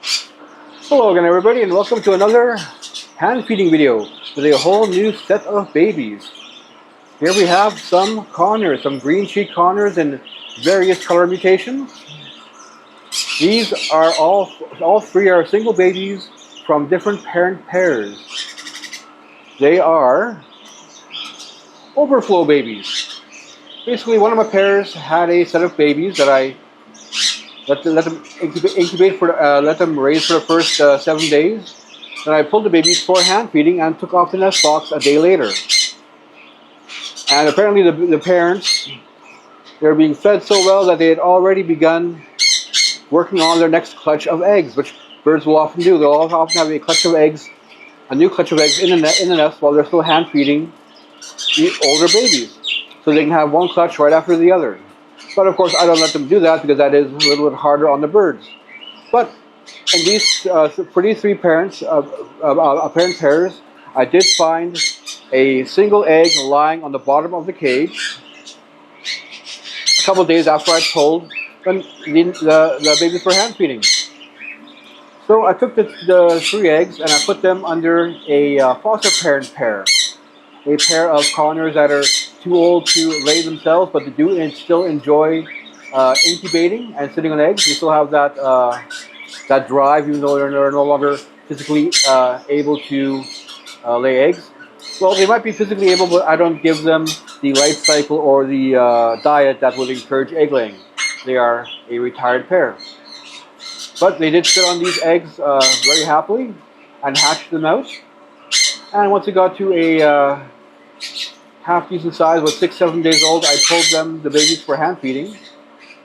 Hello again everybody, and welcome to another hand feeding video with a whole new set of babies. Here we have some Conures, some green cheek Conures in various color mutations. These are all three are single babies from different parent pairs. They are overflow babies. Basically, one of my pairs had a set of babies that I let them incubate for, let them raise for the first 7 days. Then I pulled the babies for hand feeding and took off the nest box a day later. And apparently the parents, they were being fed so well that they had already begun working on their next clutch of eggs, which birds will often do. They'll often have a clutch of eggs, a new clutch of eggs in the nest while they're still hand feeding the older babies, so they can have one clutch right after the other. But of course, I don't let them do that because that is a little bit harder on the birds. But in these, for these three parents, parent pairs, I did find a single egg lying on the bottom of the cage. A couple of days after I pulled the babies for hand feeding. So I took the three eggs and I put them under a foster parent pair. A pair of Conures that are too old to lay themselves, but they do and still enjoy incubating and sitting on eggs. They still have that that drive, even though they're no longer physically able to lay eggs. Well, they might be physically able, but I don't give them the life cycle or the diet that would encourage egg laying. They are a retired pair. But they did sit on these eggs very happily and hatched them out. And once it got to a half decent size, about 6-7 days old, I pulled the babies for hand feeding,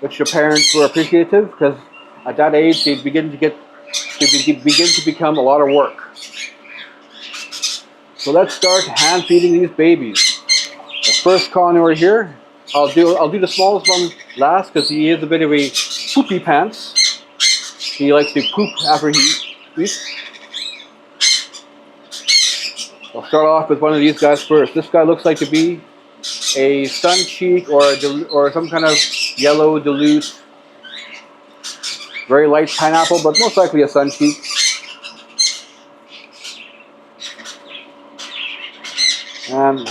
which the parents were appreciative because at that age they begin to become a lot of work. So let's start hand feeding these babies. The first Conure here, I'll do the smallest one last because he is a bit of a poopy pants. He likes to poop after he eats. I'll start off with one of these guys first. This guy looks like to be a suncheek or some kind of yellow dilute, very light pineapple, but most likely a suncheek. And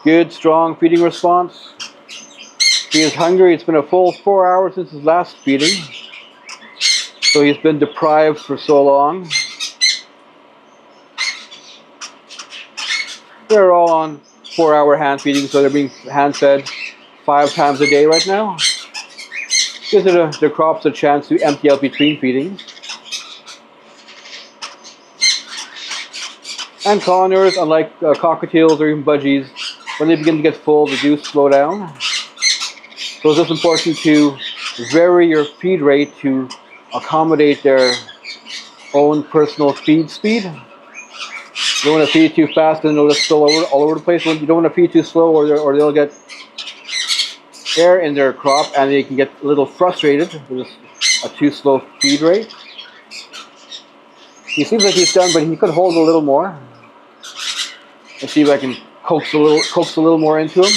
good, strong feeding response. He is hungry. It's been a full 4 hours since his last feeding, so he's been deprived for so long. They're all on 4-hour hand feeding, so they're being hand fed 5 times a day right now. Gives the crops a chance to empty out between feedings. And Conures, unlike cockatiels or even budgies, when they begin to get full, they do slow down. So it's just important to vary your feed rate to accommodate their own personal feed speed. You don't want to feed too fast and they'll just spill all over the place. You don't want to feed too slow or they'll get air in their crop and they can get a little frustrated with a too slow feed rate. He seems like he's done, but he could hold a little more. Let's see if I can coax a little more into him.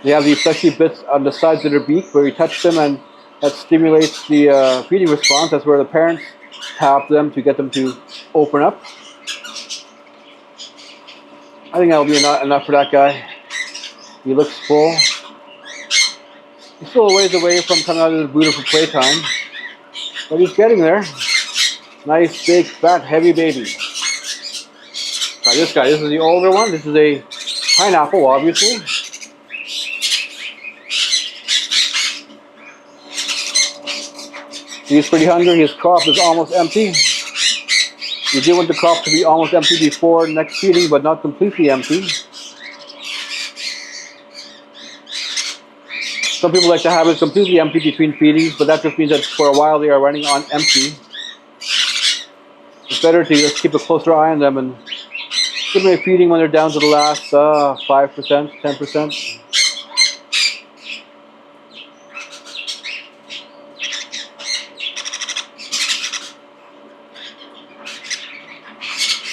They have these fleshy bits on the sides of their beak where you touch them and that stimulates the feeding response. That's where the parents tap them to get them to open up. I think that'll be enough for that guy. He looks full. He's still a ways away from coming out of the Buddha for playtime, but he's getting there. Nice, big, fat, heavy baby. Try this guy. This is the older one. This is a pineapple, obviously. He's pretty hungry. His crop is almost empty. You do want the crop to be almost empty before next feeding, but not completely empty. Some people like to have it completely empty between feedings, but that just means that for a while they are running on empty. It's better to just keep a closer eye on them and give them a feeding when they're down to the last 5%, 10%.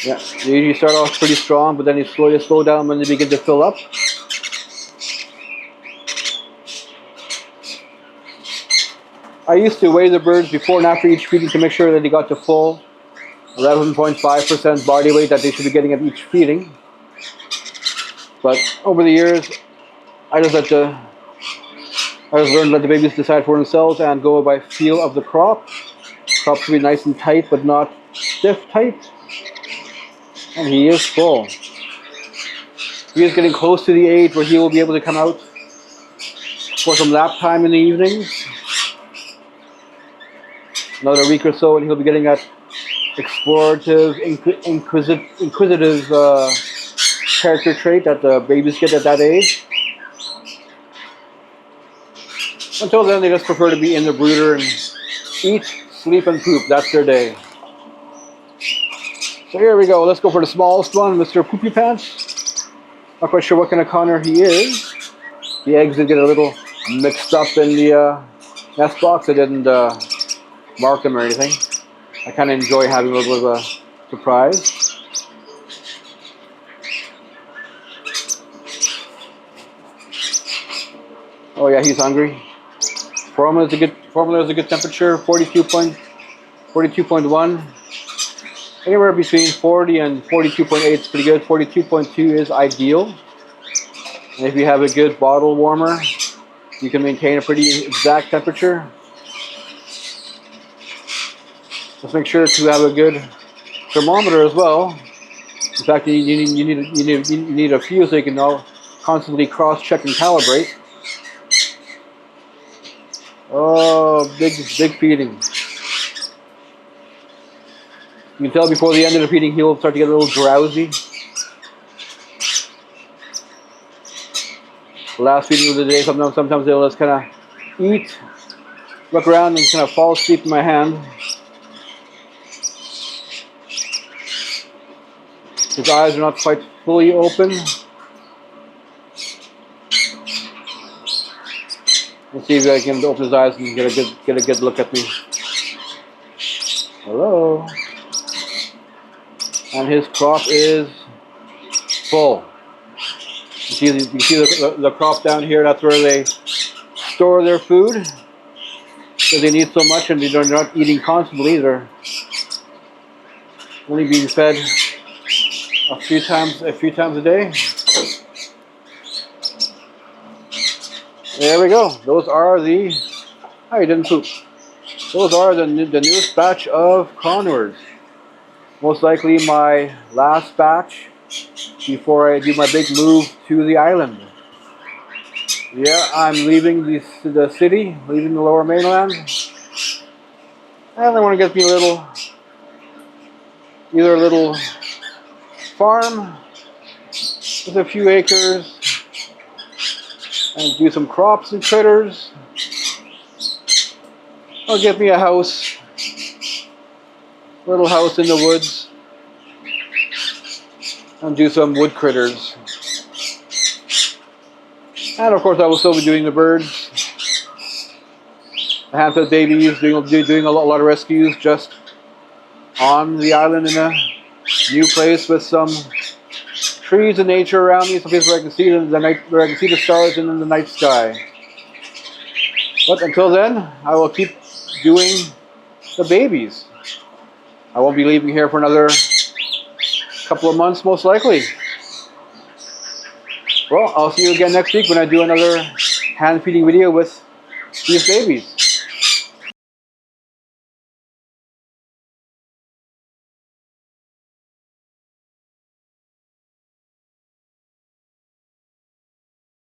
Yeah, they usually start off pretty strong, but then they slowly slow down when they begin to fill up. I used to weigh the birds before and after each feeding to make sure that they got the full 11.5% body weight that they should be getting at each feeding. But over the years, I just learned to let the babies decide for themselves and go by feel of the crop. Crop should be nice and tight, but not stiff tight. And he is full. He is getting close to the age where he will be able to come out for some lap time in the evenings. Another week or so, and he'll be getting that explorative, inquisitive character trait that the babies get at that age. Until then, they just prefer to be in the brooder and eat, sleep, and poop. That's their day. So here we go. Let's go for the smallest one, Mr. Poopy Pants. Not quite sure what kind of Conure he is. The eggs did get a little mixed up in the nest box. I didn't mark them or anything. I kind of enjoy having a little bit of a surprise. Oh yeah, he's hungry. Formula is a good temperature, 42.1. Anywhere between 40 and 42.8 is pretty good. 42.2 is ideal. And if you have a good bottle warmer, you can maintain a pretty exact temperature. Just make sure to have a good thermometer as well. In fact, you need a few so you can constantly cross-check and calibrate. Oh, big feeding. You can tell before the end of the feeding he'll start to get a little drowsy. The last feeding of the day, sometimes they'll just kind of eat, look around, and kind of fall asleep in my hand. His eyes are not quite fully open. Let's see if I can open his eyes and get a good look at me. Hello. And his crop is full. You see the crop down here. That's where they store their food because they need so much, and they're not eating constantly. They're only being fed a few times a day. There we go. Those are the. Oh, you didn't poop. Those are the newest batch of Conures. Most likely my last batch before I do my big move to the island. Yeah, I'm leaving the city, leaving the lower mainland. And I want to get me either a little farm with a few acres and do some crops and critters, or get me a house, little house in the woods, and do some wood critters. And of course I will still be doing the birds, the handfed babies, doing a lot of rescues just on the island in a new place with some trees and nature around me, some place where I can see the stars in the night sky. But until then, I will keep doing the babies. I won't be leaving here for another couple of months, most likely. Well, I'll see you again next week when I do another hand feeding video with these babies.